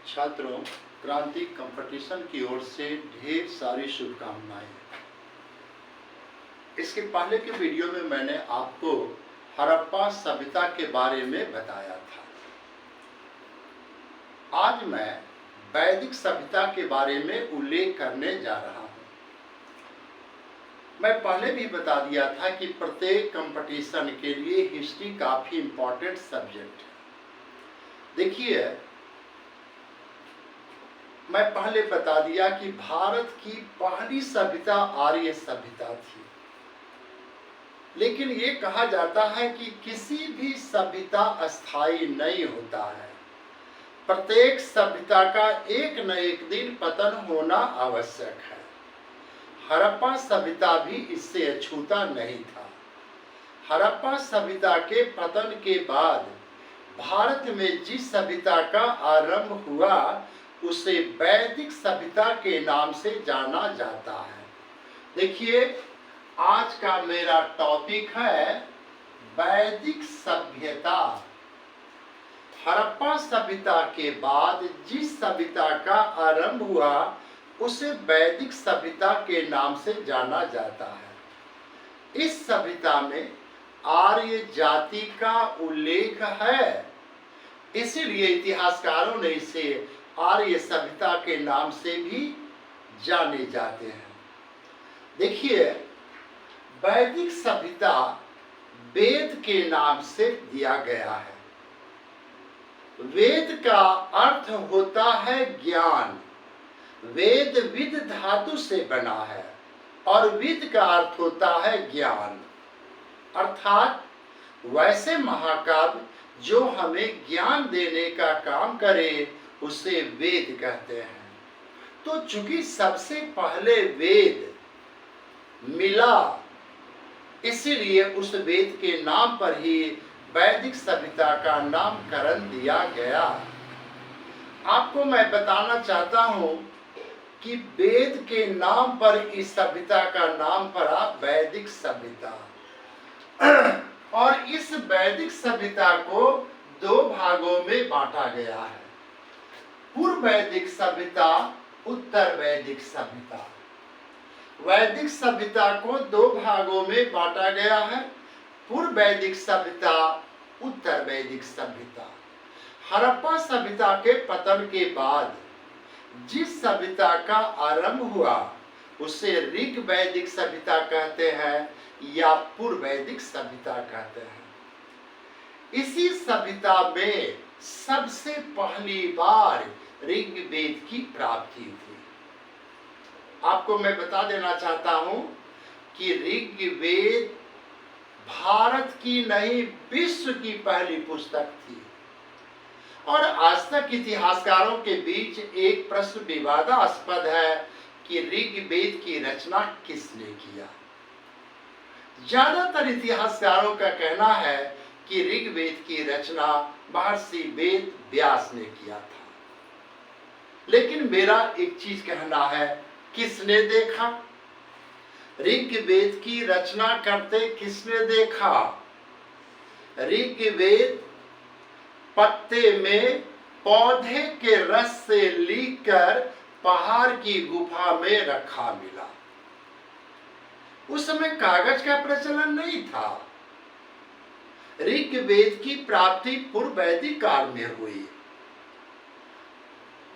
छात्रों, क्रांति कंपटीशन की ओर से ढेर सारी शुभकामनाएं। इसके पहले के वीडियो में मैंने आपको हड़प्पा सभ्यता के बारे में बताया था। आज मैं वैदिक सभ्यता के बारे में उल्लेख करने जा रहा हूं। मैं पहले भी बता दिया था कि प्रत्येक कंपटीशन के लिए हिस्ट्री काफी इंपॉर्टेंट सब्जेक्ट है। देखिए, मैं पहले बता दिया कि भारत की पहली सभ्यता आर्य सभ्यता थी, लेकिन ये कहा जाता है कि किसी भी सभ्यता अस्थायी नहीं होता है। प्रत्येक सभ्यता का एक न एक दिन पतन होना आवश्यक है। हड़प्पा सभ्यता भी इससे अछूता नहीं था। हड़प्पा सभ्यता के पतन के बाद भारत में जिस सभ्यता का आरंभ हुआ उसे वैदिक सभ्यता के नाम से जाना जाता है। देखिए, आज का मेरा टॉपिक है वैदिक सभ्यता। हड़प्पा सभ्यता के बाद जिस सभ्यता का आरंभ हुआ उसे वैदिक सभ्यता के नाम से जाना जाता है। इस सभ्यता में आर्य जाति का उल्लेख है, इसीलिए इतिहासकारों ने इसे आर्य सभ्यता के नाम से भी जाने जाते हैं। देखिए, वैदिक सभ्यता वेद के नाम से दिया गया है। वेद का अर्थ होता है ज्ञान। वेद विद धातु से बना है और विद का अर्थ होता है ज्ञान, अर्थात वैसे महाकाव्य जो हमें ज्ञान देने का काम करे उसे वेद कहते हैं। तो चूंकि सबसे पहले वेद मिला, इसीलिए उस वेद के नाम पर ही वैदिक सभ्यता का नामकरण दिया गया। आपको मैं बताना चाहता हूं कि वेद के नाम पर इस सभ्यता का नाम पड़ा वैदिक सभ्यता। और इस वैदिक सभ्यता को दो भागों में बांटा गया है, पूर्व वैदिक सभ्यता, उत्तर वैदिक सभ्यता। वैदिक सभ्यता को दो भागों में बांटा गया है, पूर्व वैदिक सभ्यता, उत्तर वैदिक सभ्यता। हड़प्पा सभ्यता के पतन के बाद जिस सभ्यता का आरंभ हुआ उसे ऋग वैदिक सभ्यता कहते हैं या पूर्व वैदिक सभ्यता कहते हैं। इसी सभ्यता में सबसे पहली बार ऋग्वेद की प्राप्ति हुई। आपको मैं बता देना चाहता हूं कि ऋग्वेद भारत की नहीं, विश्व की पहली पुस्तक थी। और आज तक इतिहासकारों के बीच एक प्रश्न विवादास्पद है कि ऋग्वेद की रचना किसने किया। ज्यादातर इतिहासकारों का कहना है कि ऋग्वेद की रचना महर्षि वेद व्यास ने किया था, लेकिन मेरा एक चीज कहना है, किसने देखा ऋग्वेद की रचना करते? किसने देखा? ऋग्वेद पत्ते में पौधे के रस से लिखकर पहाड़ की गुफा में रखा मिला। उस समय कागज का प्रचलन नहीं था। ऋग्वेद की प्राप्ति पूर्व वैदिक काल में हुई।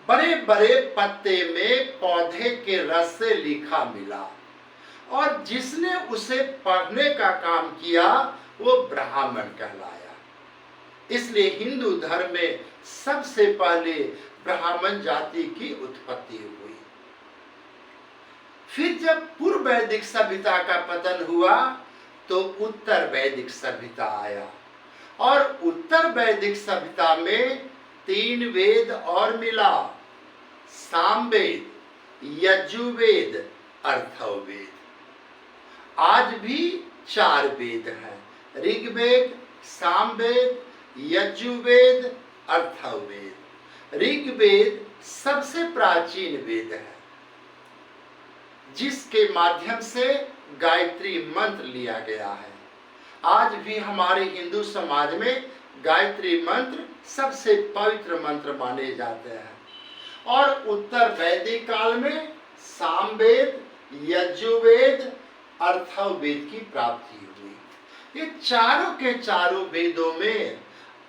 बड़े बड़े पत्ते में पौधे के रस से लिखा मिला और जिसने उसे पढ़ने का काम किया वो ब्राह्मण कहलाया। इसलिए हिंदू धर्म में सबसे पहले ब्राह्मण जाति की उत्पत्ति हुई। फिर जब पूर्व वैदिक सभ्यता का पतन हुआ तो उत्तर वैदिक सभ्यता आया और उत्तर वैदिक सभ्यता में 3 वेद और मिला, सामवेद, यजुर्वेद, अथर्ववेद। आज भी 4 वेद हैं, ऋग्वेद, सामवेद, यजुर्वेद, अथर्ववेद। ऋग्वेद सबसे प्राचीन वेद है जिसके माध्यम से गायत्री मंत्र लिया गया है। आज भी हमारे हिंदू समाज में गायत्री मंत्र सबसे पवित्र मंत्र माने जाते हैं। और उत्तर वैदिक काल में सामवेद, यजुर्वेद, अथर्ववेद की प्राप्ति हुई। ये चारों के चारों वेदों में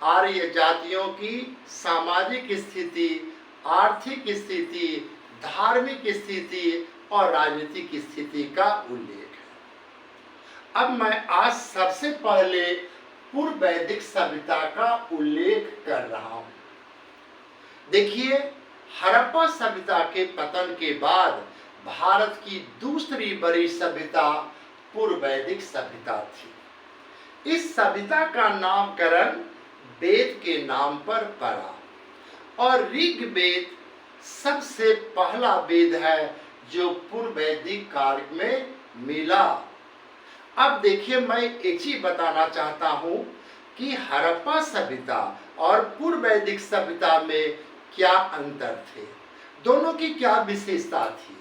आर्य जातियों की सामाजिक स्थिति, आर्थिक स्थिति, धार्मिक स्थिति और राजनीतिक स्थिति का उल्लेख है। अब मैं आज सबसे पहले पूर्व वैदिक सभ्यता का उल्लेख कर रहा हूं। देखिए, हड़प्पा सभ्यता के पतन के बाद भारत की दूसरी बड़ी सभ्यता पूर्व वैदिक सभ्यता थी। इस सभ्यता का नामकरण वेद के नाम पर पड़ा और ऋग्वेद सबसे पहला वेद है जो पूर्व वैदिक काल में मिला। अब देखिए, मैं एक चीज बताना चाहता हूं कि हड़प्पा सभ्यता और पूर्व वैदिक सभ्यता में क्या अंतर थे, दोनों की क्या विशेषता थी।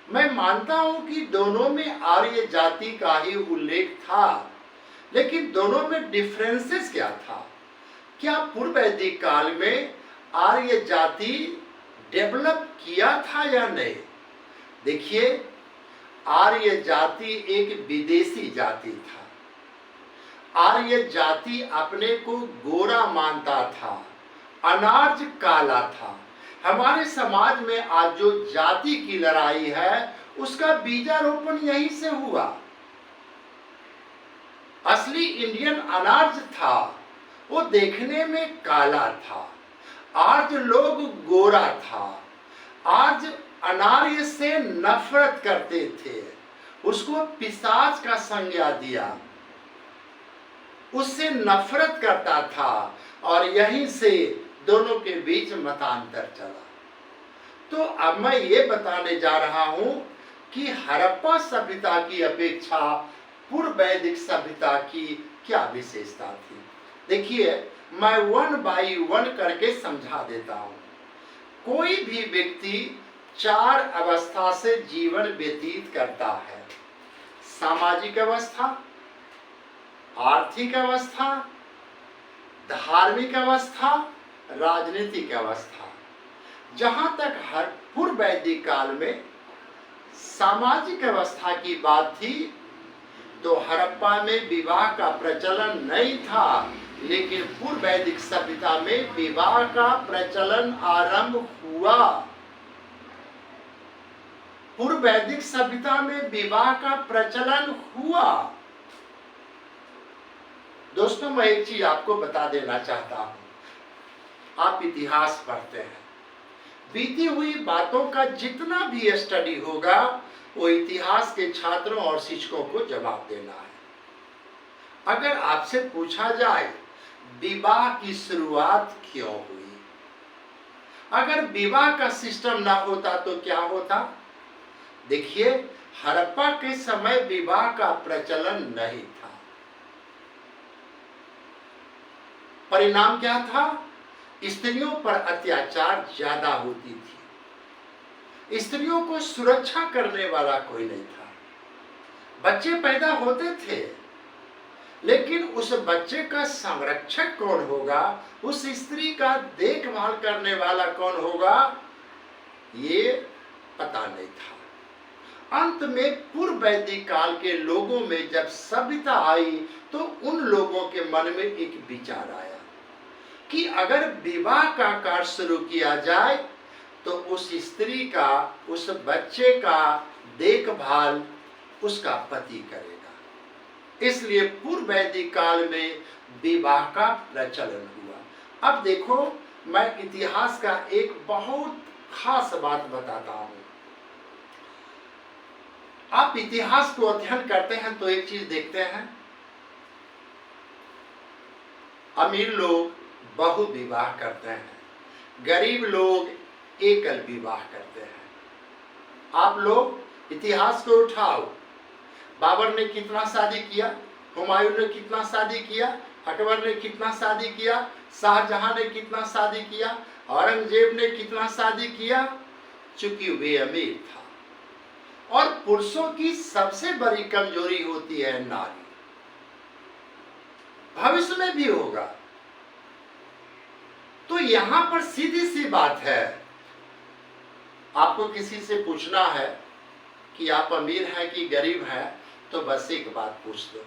मैं मानता हूं कि दोनों में आर्य जाति का ही उल्लेख था, लेकिन दोनों में डिफरेंसेस क्या था। क्या पूर्व वैदिक काल में आर्य जाति डेवलप किया था या नहीं? देखिए, आर्य जाति एक विदेशी जाति था। आर्य जाति अपने को गोरा मानता था, अनार्य काला था। हमारे समाज में आज जो जाति की लड़ाई है उसका बीजारोपण यहीं से हुआ। असली इंडियन अनार्य था, वो देखने में काला था। आर्य लोग गोरा था। आर्य अनार्य से नफरत करते थे, उसको पिशाच का संज्ञा दिया, उससे नफरत करता था और यहीं से दोनों के बीच मतांतर चला। तो अब मैं ये बताने जा रहा हूं कि हड़प्पा सभ्यता की अपेक्षा पूर्व वैदिक सभ्यता की क्या विशेषता थी। देखिए, मैं वन बाई वन करके समझा देता हूं। कोई भी व्यक्ति 4 अवस्था से जीवन व्यतीत करता है: सामाजिक अवस्था, आर्थिक अवस्था, धार्मिक अवस्था, राजनीतिक अवस्था। जहां तक हर पूर्व वैदिक काल में सामाजिक अवस्था की बात थी तो हड़प्पा में विवाह का प्रचलन नहीं था, लेकिन पूर्व वैदिक सभ्यता में विवाह का प्रचलन आरंभ हुआ। पूर्व वैदिक सभ्यता में विवाह का प्रचलन हुआ। दोस्तों, मैं एक चीज आपको बता देना चाहता हूं। आप इतिहास पढ़ते हैं, बीती हुई बातों का जितना भी स्टडी होगा वो इतिहास के छात्रों और शिक्षकों को जवाब देना है। अगर आपसे पूछा जाए विवाह की शुरुआत क्यों हुई, अगर विवाह का सिस्टम ना होता तो क्या होता? देखिए, हड़प्पा के समय विवाह का प्रचलन नहीं था। परिणाम क्या था? स्त्रियों पर अत्याचार ज्यादा होती थी। स्त्रियों को सुरक्षा करने वाला कोई नहीं था। बच्चे पैदा होते थे, लेकिन उस बच्चे का संरक्षक कौन होगा, उस स्त्री का देखभाल करने वाला कौन होगा, ये पता नहीं था। अंत में पूर्व वैदिक काल के लोगों में जब सभ्यता आई तो उन लोगों के मन में एक विचार आया कि अगर विवाह का कार्य शुरू किया जाए तो उस स्त्री का, उस बच्चे का देखभाल उसका पति करेगा। इसलिए पूर्व वैदिक काल में विवाह का प्रचलन हुआ। अब देखो, मैं इतिहास का एक बहुत खास बात बताता हूं। आप इतिहास को अध्ययन करते हैं तो एक चीज देखते हैं, अमीर लोग बहु विवाह करते हैं, गरीब लोग एकल विवाह करते हैं। आप लोग इतिहास को उठाओ, बाबर ने कितना शादी किया, हुमायूं ने कितना शादी किया, अकबर ने कितना शादी किया, शाहजहां ने कितना शादी किया, औरंगजेब ने कितना शादी किया, चूंकि वे अमीर था। और पुरुषों की सबसे बड़ी कमजोरी होती है नारी। भविष्य में भी होगा। तो यहां पर सीधी सी बात है, आपको किसी से पूछना है कि आप अमीर हैं कि गरीब हैं, तो बस एक बात पूछ दो,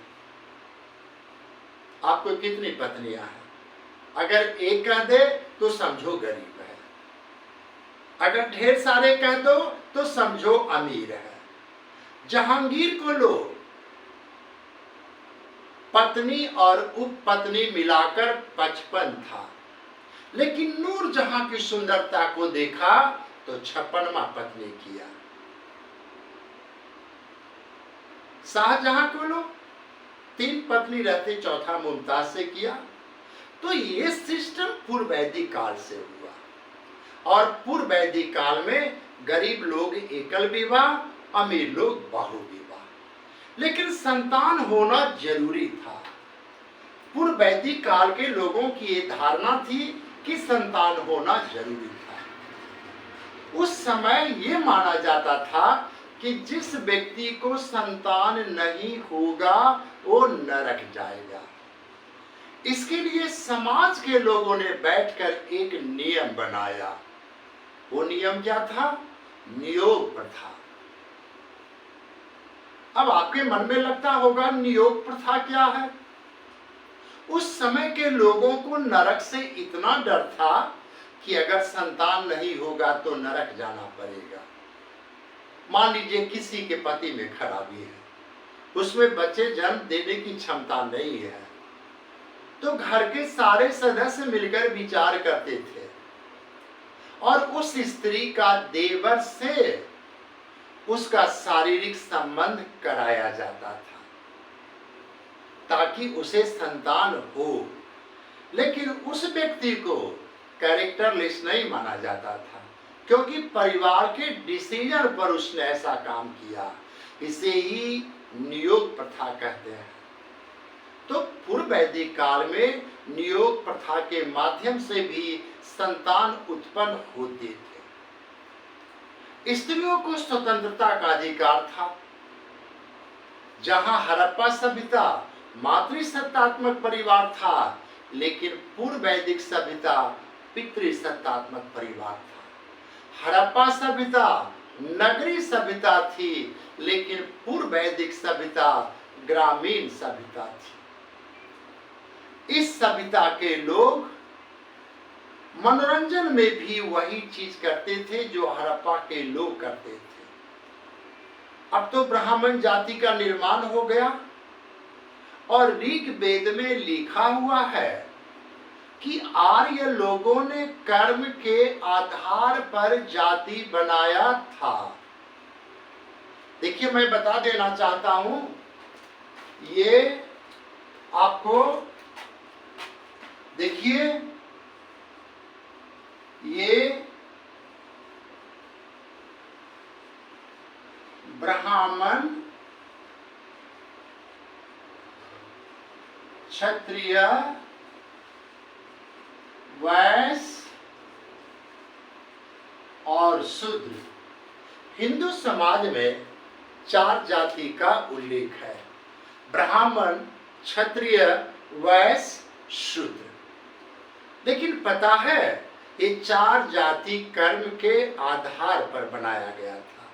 आपको कितनी पत्नियां हैं? अगर एक कह दे तो समझो गरीब है, अगर ढेर सारे कह दो तो समझो अमीर है। जहांगीर को लो, पत्नी और उपपत्नी मिलाकर 55 था, लेकिन नूरजहां की सुंदरता को देखा तो 56वां पत्नी किया। शाहजहां को लो, 3 पत्नी रहते, चौथा मुमताज से किया। तो ये सिस्टम पूर्व वैदिक काल से हुआ, और पूर्व वैदिक काल में गरीब लोग एकल विवाह, अमीर लोग बहु विवाह, लेकिन संतान होना जरूरी था। पूर्व वैदिक काल के लोगों की ये धारणा थी कि संतान होना जरूरी था। उस समय ये माना जाता था कि जिस व्यक्ति को संतान नहीं होगा वो नरक जाएगा। इसके लिए समाज के लोगों ने बैठकर एक नियम बनाया। वो नियम क्या था? नियोग प्रथा। अब आपके मन में लगता होगा नियोग प्रथा क्या है? उस समय के लोगों को नरक से इतना डर था कि अगर संतान नहीं होगा तो नरक जाना पड़ेगा। मान लीजिए किसी के पति में खराबी है, उसमें बच्चे जन्म देने की क्षमता नहीं है, तो घर के सारे सदस्य मिलकर विचार करते थे और उस स्त्री का देवर से उसका शारीरिक संबंध कराया जाता था ताकि उसे संतान हो। लेकिन उस व्यक्ति को कैरेक्टरलेस नहीं माना जाता था, क्योंकि परिवार के डिसीजन पर उसने ऐसा काम किया। इसे ही नियोग प्रथा कहते हैं। तो पूर्व वैदिक काल में नियोग प्रथा के माध्यम से भी संतान उत्पन्न होते थे। स्त्रियों को स्वतंत्रता का अधिकार था। जहां हड़प्पा सभ्यता मातृसत्तात्मक परिवार था, लेकिन पूर्व वैदिक सभ्यता पितृसत्तात्मक परिवार था। हड़प्पा सभ्यता नगरीय सभ्यता थी, लेकिन पूर्व वैदिक सभ्यता ग्रामीण सभ्यता थी। इस सभ्यता के लोग मनोरंजन में भी वही चीज करते थे जो हड़प्पा के लोग करते थे। अब तो ब्राह्मण जाति का निर्माण हो गया और ऋग्वेद में लिखा हुआ है कि आर्य लोगों ने कर्म के आधार पर जाति बनाया था। देखिए, मैं बता देना चाहता हूं, ये आपको देखिए, ये ब्राह्मण, क्षत्रिय, वैश्य और शूद्र, हिंदू समाज में 4 जाति का उल्लेख है। ब्राह्मण, क्षत्रिय, वैश्य, शूद्र। लेकिन पता है, ये 4 जाति कर्म के आधार पर बनाया गया था।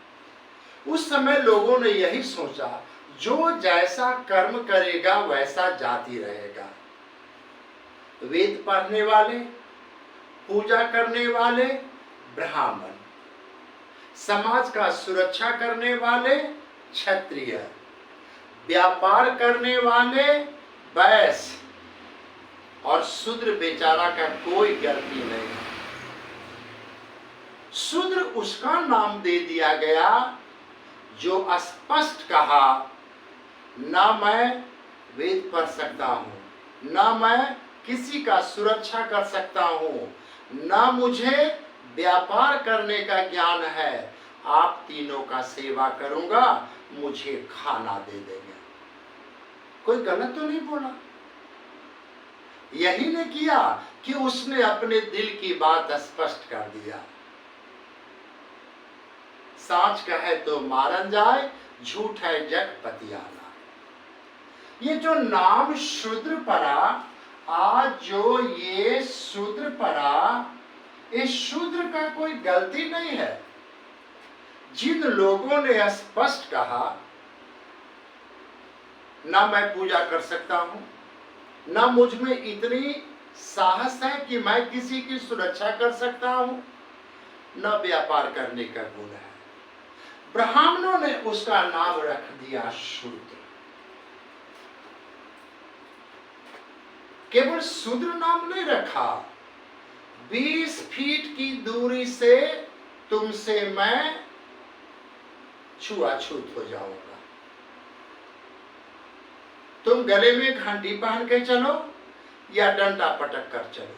उस समय लोगों ने यही सोचा, जो जैसा कर्म करेगा वैसा जाति रहेगा। वेद पढ़ने वाले, पूजा करने वाले ब्राह्मण, समाज का सुरक्षा करने वाले क्षत्रिय, व्यापार करने वाले वैश्य, और शूद्र बेचारा का कोई गलती नहीं। शूद्र उसका नाम दे दिया गया जो स्पष्ट कहा, ना मैं वेद पढ़ सकता हूं, ना मैं किसी का सुरक्षा कर सकता हूं, ना मुझे व्यापार करने का ज्ञान है, आप तीनों का सेवा करूंगा, मुझे खाना दे देंगे। कोई गलत तो नहीं बोला। यही ने किया कि उसने अपने दिल की बात स्पष्ट कर दिया। साच कहे तो मारन जाए, झूठ है जग पतियाला। ये जो नाम शूद्र पड़ा, आज जो ये शूद्र पड़ा, इस शूद्र का कोई गलती नहीं है। जिन लोगों ने स्पष्ट कहा ना मैं पूजा कर सकता हूं, ना मुझ में इतनी साहस है कि मैं किसी की सुरक्षा कर सकता हूं, न व्यापार करने का गुण है, ब्राह्मणों ने उसका नाम रख दिया शूद्र। केवल शूद्र नाम नहीं रखा, 20 फीट की दूरी से तुमसे मैं छुआछूत हो जाऊंगा। तुम गले में घंटी पहन के चलो या डंडा पटक कर चलो।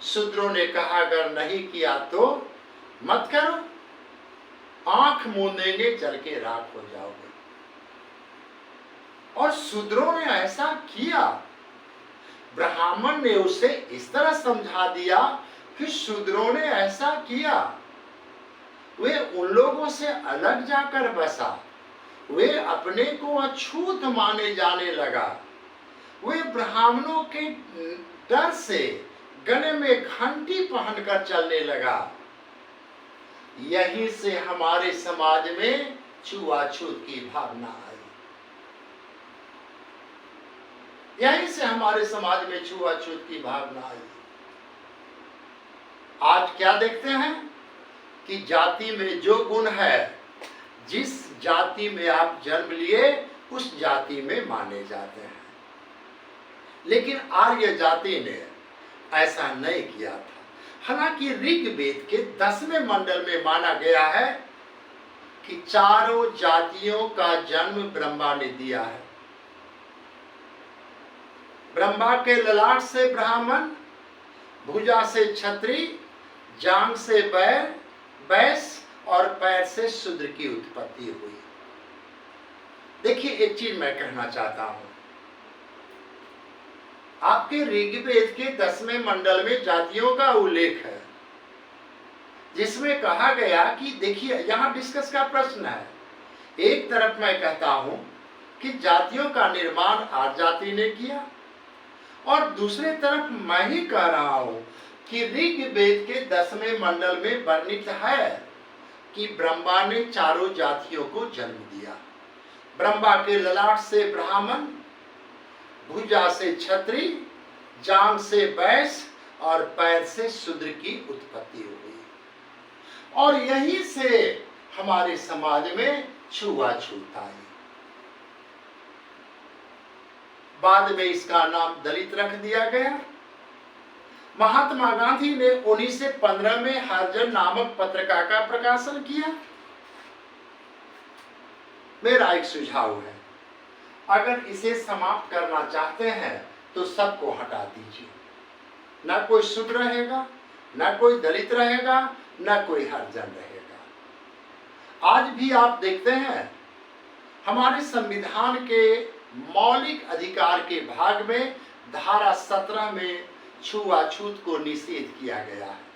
शूद्रों ने कहा अगर नहीं किया तो मत करो, आंख मूंदेंगे जल के राख हो जाओगे। और शूद्रों ने ऐसा किया। ब्राह्मण ने उसे इस तरह समझा दिया कि शूद्रों ने ऐसा किया, वे उन लोगों से अलग जाकर बसा, वे अपने को अछूत माने जाने लगा, वे ब्राह्मणों के डर से गले में घंटी पहनकर चलने लगा। यहीं से हमारे समाज में छुआछूत की भावना आई। यहीं से हमारे समाज में छुआछूत की भावना आई। आज क्या देखते हैं कि जाति में जो गुण है, जिस जाति में आप जन्म लिए उस जाति में माने जाते हैं। लेकिन आर्य जाति ने ऐसा नहीं किया था। हालांकि ऋग्वेद के 10वें मंडल में माना गया है कि चारों जातियों का जन्म ब्रह्मा ने दिया है। ब्रह्मा के ललाट से ब्राह्मण, भुजा से क्षत्रिय, जांघ से बैर, वैश्य और पैर से शूद्र की उत्पत्ति हुई। देखिए एक चीज मैं कहना चाहता हूं, आपके ऋग्वेद के 10वें मंडल में जातियों का उल्लेख है, जिसमें कहा गया कि देखिए यहां डिस्कस का प्रश्न है। एक तरफ मैं कहता हूं कि जातियों का निर्माण आर्य जाति ने किया, और दूसरे तरफ मैं ही कह रहा हूं कि ऋग्वेद के 10वें मंडल में वर्णित है कि ब्रह्मा ने चारों जातियों को जन्म दिया। ब्रह्मा के ललाट से ब्राह्मण, भुजा से क्षत्रिय, जांघ से वैश्य और पैर से शूद्र की उत्पत्ति हुई। और यहीं से हमारे समाज में छुआछूत आई। बाद में इसका नाम दलित रख दिया गया। महात्मा गांधी ने 1915 में हरिजन नामक पत्रिका का प्रकाशन किया। मेरा एक सुझाव है, अगर इसे समाप्त करना चाहते हैं तो सबको हटा दीजिए। ना कोई शूद्र रहेगा, ना कोई दलित रहेगा, ना कोई हरिजन रहेगा। आज भी आप देखते हैं हमारे संविधान के मौलिक अधिकार के भाग में धारा 17 में छुआछूत को निषेध किया गया है।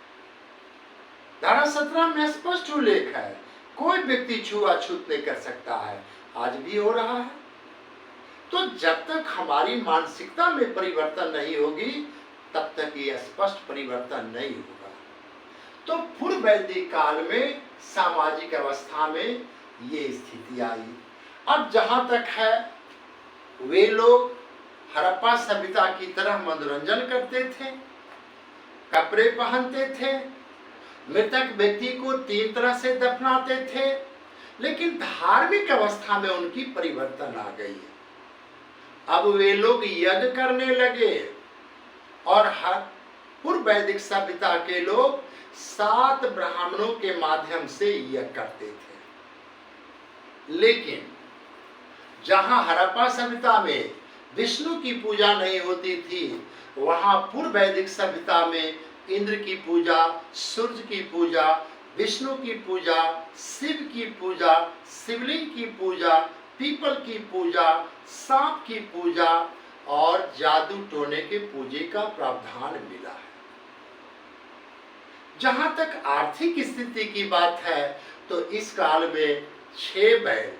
धारा 17 में स्पष्ट उल्लेख है, कोई व्यक्ति छुआछूत नहीं कर सकता है। आज भी हो रहा है। तो जब तक हमारी मानसिकता में परिवर्तन नहीं होगी, तब तक ये स्पष्ट परिवर्तन नहीं होगा। तो पूर्व वैदिक काल में सामाजिक अवस्था में ये स्थिति आई। अब जहां तक है, वे लोग हड़प्पा सभ्यता की तरह मनोरंजन करते थे, कपड़े पहनते थे, मृतक व्यक्ति को 3 तरह से दफनाते थे, लेकिन धार्मिक अवस्था में उनकी परिवर्तन आ गई। अब वे लोग यज्ञ करने लगे, और पूर्व वैदिक सभ्यता के लोग 7 ब्राह्मणों के माध्यम से यज्ञ करते थे। लेकिन जहां हड़प्पा सभ्यता में विष्णु की पूजा नहीं होती थी, वहां पूर्व वैदिक सभ्यता में इंद्र की पूजा, सूर्य की पूजा, विष्णु की पूजा, शिव की पूजा, शिवलिंग की पूजा, पीपल की पूजा, सांप की पूजा और जादू टोने के पूजे का प्रावधान मिला है। जहां तक आर्थिक स्थिति की बात है, तो इस काल में 6 बैल,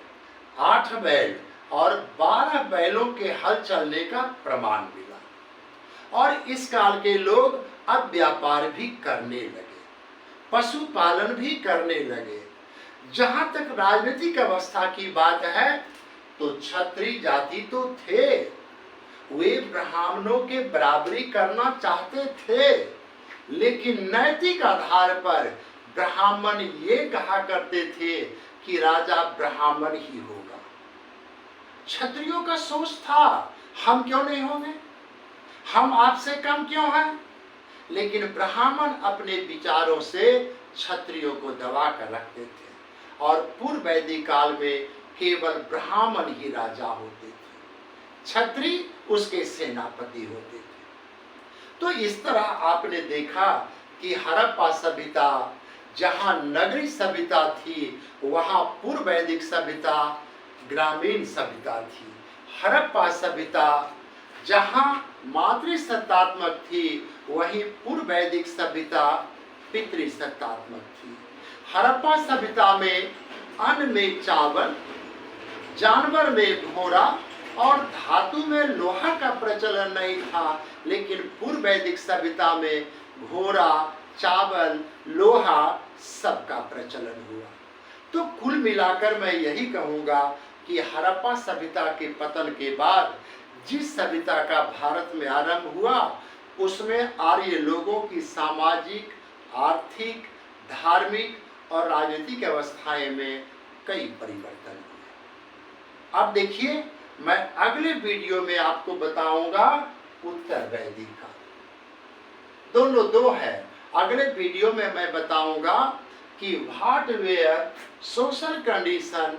8 बैल और 12 बैलों के हल चलने का प्रमाण मिला। और इस काल के लोग अब व्यापार भी करने लगे। पशुपालन भी करने लगे। जहां तक राजनीतिक अवस्था की बात है तो क्षत्रिय जाति तो थे, वे ब्राह्मणों के बराबरी करना चाहते थे, लेकिन नैतिक आधार पर ब्राह्मण ये कहा करते थे कि राजा ब्राह्मण ही होगा। क्षत्रियों का सोच था हम क्यों नहीं होंगे, हम आपसे कम क्यों हैं, लेकिन ब्राह्मण अपने विचारों से क्षत्रियों को दबा कर रखते थे और पूर्व वैदिक काल में केवल ब्राह्मण ही राजा होते थे, क्षत्रिय उसके सेनापति होते थे। तो इस तरह आपने देखा कि हड़प्पा सभ्यता जहां नगरी सभ्यता थी वहां पूर्व वैदिक सभ्यता ग्रामीण सभ्यता थी। हड़प्पा सभ्यता जहां मातृसत्तात्मक थी वहीं पूर्व वैदिक सभ्यता पितृसत्तात्मक थी। हड़प्पा सभ्यता में अन्न में चावल, जानवर में घोड़ा और धातु में लोहा का प्रचलन नहीं था, लेकिन पूर्व वैदिक सभ्यता में घोड़ा, चावल, लोहा सबका प्रचलन हुआ। तो कुल मिलाकर मैं यही कहूँगा कि हड़प्पा सभ्यता के पतन के बाद जिस सभ्यता का भारत में आरंभ हुआ उसमें आर्य लोगों की सामाजिक, आर्थिक, धार्मिक और राजनीतिक अवस्थाएं में कई परिवर्तन हुए। अब देखिए, मैं अगले वीडियो में आपको बताऊंगा उत्तर वैदिक का, दोनों दो है। अगले वीडियो में मैं बताऊंगा कि what were social condition,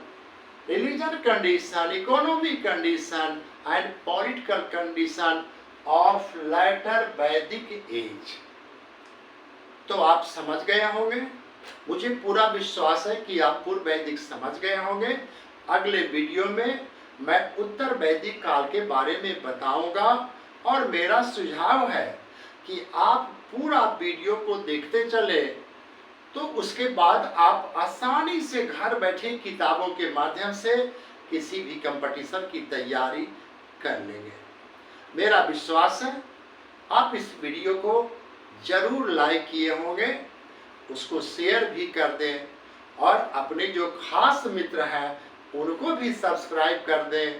religion condition, economic condition and political condition of later Vedic age. तो आप समझ गए होंगे, मुझे पूरा विश्वास है कि आप पूर्व वैदिक समझ गए होंगे। अगले वीडियो में मैं उत्तर वैदिक काल के बारे में बताऊंगा और मेरा सुझाव है कि आप पूरा वीडियो को देखते चले तो उसके बाद आप आसानी से घर बैठे किताबों के माध्यम से किसी भी कंपटीशन की तैयारी कर लेंगे। मेरा विश्वास है आप इस वीडियो को जरूर लाइक किए होंगे, उसको शेयर भी कर दें और अपने जो खास मित्र हैं उनको भी सब्सक्राइब कर दें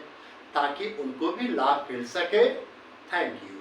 ताकि उनको भी लाभ मिल सके। Thank you.